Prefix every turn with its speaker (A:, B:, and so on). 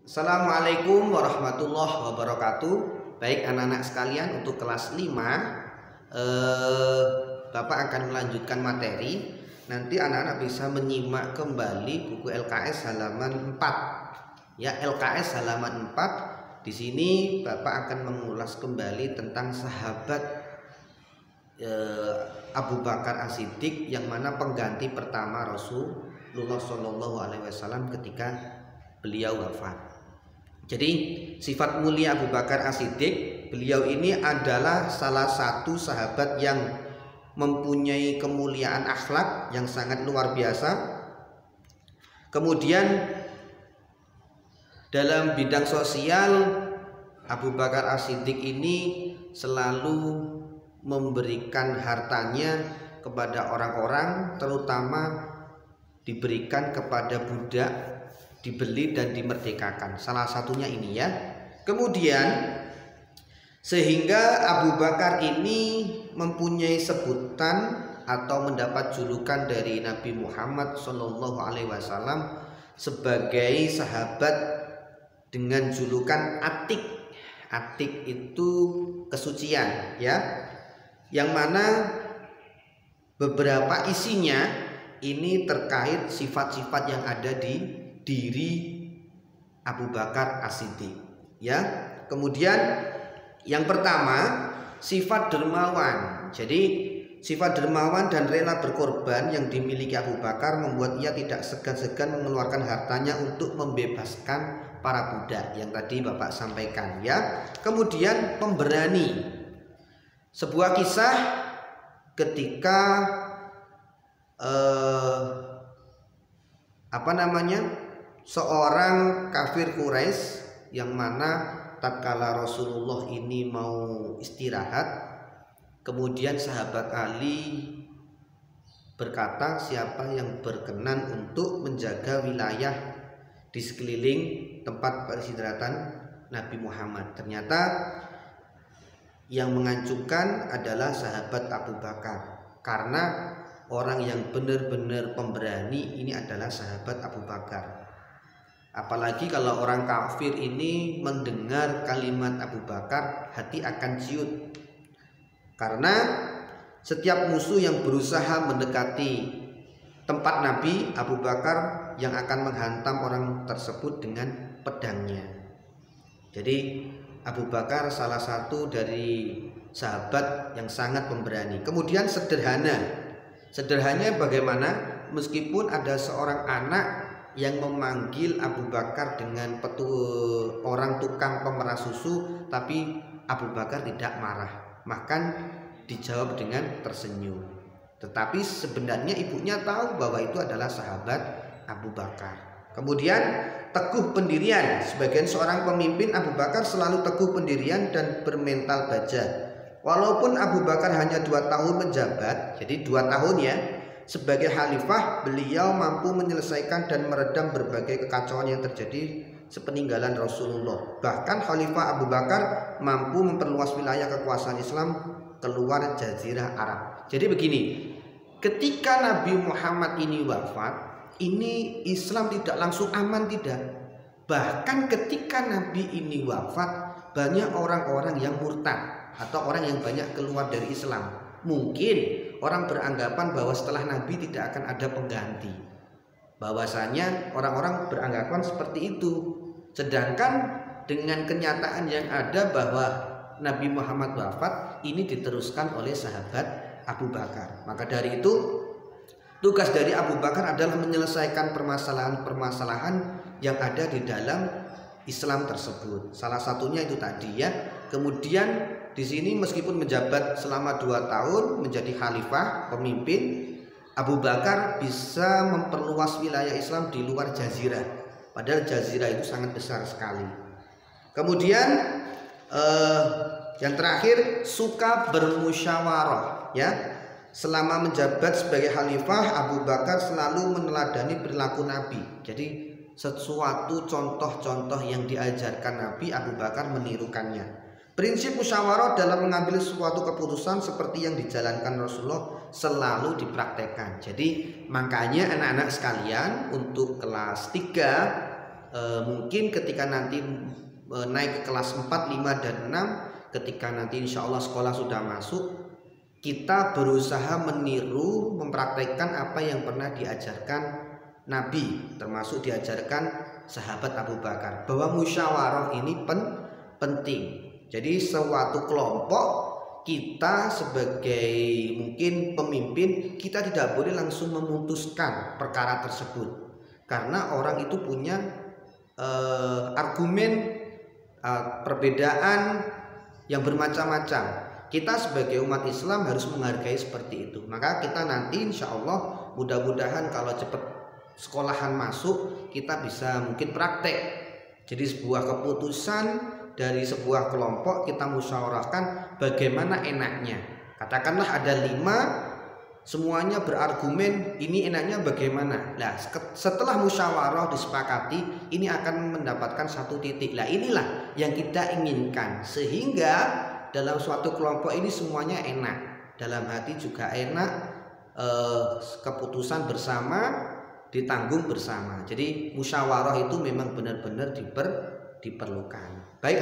A: Assalamualaikum warahmatullahi wabarakatuh. Baik anak-anak sekalian, untuk kelas 5 Bapak akan melanjutkan materi. Nanti anak-anak bisa menyimak kembali buku LKS halaman 4. Ya, LKS halaman 4. Di sini Bapak akan mengulas kembali tentang sahabat Abu Bakar As-Siddiq, yang mana pengganti pertama Rasulullah SAW ketika beliau wafat. Jadi sifat mulia Abu Bakar As-Siddiq, beliau ini adalah salah satu sahabat yang mempunyai kemuliaan akhlak yang sangat luar biasa. Kemudian dalam bidang sosial, Abu Bakar As-Siddiq ini selalu memberikan hartanya kepada orang-orang, terutama diberikan kepada budak, dibeli dan dimerdekakan. Salah satunya ini ya. Kemudian sehingga Abu Bakar ini mempunyai sebutan atau mendapat julukan dari Nabi Muhammad SAW sebagai sahabat dengan julukan Atik. Atik itu kesucian ya, yang mana beberapa isinya ini terkait sifat-sifat yang ada di diri Abu Bakar As-Siddiq ya. Kemudian yang pertama, sifat dermawan. Jadi sifat dermawan dan rela berkorban yang dimiliki Abu Bakar membuat ia tidak segan-segan mengeluarkan hartanya untuk membebaskan para budak yang tadi Bapak sampaikan ya. Kemudian pemberani. Sebuah kisah ketika seorang kafir Quraisy, yang mana tatkala Rasulullah ini mau istirahat, kemudian sahabat Ali berkata, siapa yang berkenan untuk menjaga wilayah di sekeliling tempat peristirahatan Nabi Muhammad. Ternyata yang mengancungkan adalah sahabat Abu Bakar, karena orang yang benar-benar pemberani ini adalah sahabat Abu Bakar. Apalagi kalau orang kafir ini mendengar kalimat Abu Bakar, hati akan ciut. Karena setiap musuh yang berusaha mendekati tempat Nabi, Abu Bakar yang akan menghantam orang tersebut dengan pedangnya. Jadi Abu Bakar salah satu dari sahabat yang sangat pemberani. Kemudian sederhana. Sederhananya bagaimana? Meskipun ada seorang anak yang memanggil Abu Bakar dengan orang tukang pemeras susu, tapi Abu Bakar tidak marah, bahkan dijawab dengan tersenyum. Tetapi sebenarnya ibunya tahu bahwa itu adalah sahabat Abu Bakar. Kemudian teguh pendirian. Sebagai seorang pemimpin, Abu Bakar selalu teguh pendirian dan bermental baja. Walaupun Abu Bakar hanya 2 tahun menjabat, jadi 2 tahun ya, sebagai khalifah, beliau mampu menyelesaikan dan meredam berbagai kekacauan yang terjadi sepeninggalan Rasulullah. Bahkan Khalifah Abu Bakar mampu memperluas wilayah kekuasaan Islam keluar Jazirah Arab. Jadi begini, ketika Nabi Muhammad ini wafat, ini Islam tidak langsung aman, tidak. Bahkan ketika Nabi ini wafat, banyak orang-orang yang murtad atau orang yang banyak keluar dari Islam. Mungkin orang beranggapan bahwa setelah Nabi tidak akan ada pengganti. Bahwasanya orang-orang beranggapan seperti itu. Sedangkan dengan kenyataan yang ada bahwa Nabi Muhammad wafat, ini diteruskan oleh sahabat Abu Bakar. Maka dari itu, tugas dari Abu Bakar adalah menyelesaikan permasalahan-permasalahan yang ada di dalam Islam tersebut. Salah satunya itu tadi ya. Kemudian di sini meskipun menjabat selama 2 tahun menjadi khalifah, pemimpin, Abu Bakar bisa memperluas wilayah Islam di luar jazirah. Padahal jazirah itu sangat besar sekali. Kemudian yang terakhir, suka bermusyawarah ya. Selama menjabat sebagai khalifah, Abu Bakar selalu meneladani perilaku Nabi. Jadi sesuatu contoh-contoh yang diajarkan Nabi, Abu Bakar menirukannya. Prinsip musyawarah dalam mengambil suatu keputusan seperti yang dijalankan Rasulullah selalu dipraktekkan. Jadi makanya anak-anak sekalian, untuk kelas 3 mungkin ketika nanti naik ke kelas 4, 5, dan 6, ketika nanti insya Allah sekolah sudah masuk, kita berusaha meniru, mempraktekkan apa yang pernah diajarkan Nabi, termasuk diajarkan sahabat Abu Bakar, bahwa musyawarah ini penting. Jadi suatu kelompok, kita sebagai mungkin pemimpin, kita tidak boleh langsung memutuskan perkara tersebut, karena orang itu punya argumen, perbedaan yang bermacam-macam. Kita sebagai umat Islam harus menghargai seperti itu. Maka kita nanti insya Allah mudah-mudahan kalau cepat sekolahan masuk, kita bisa mungkin praktek. Jadi sebuah keputusan dari sebuah kelompok kita musyawarahkan bagaimana enaknya. Katakanlah ada 5, semuanya berargumen ini enaknya bagaimana. Nah, setelah musyawarah disepakati, ini akan mendapatkan satu titik. Nah, inilah yang kita inginkan, sehingga dalam suatu kelompok ini semuanya enak, dalam hati juga enak, keputusan bersama ditanggung bersama. Jadi musyawarah itu memang benar-benar diperlukan. Baik.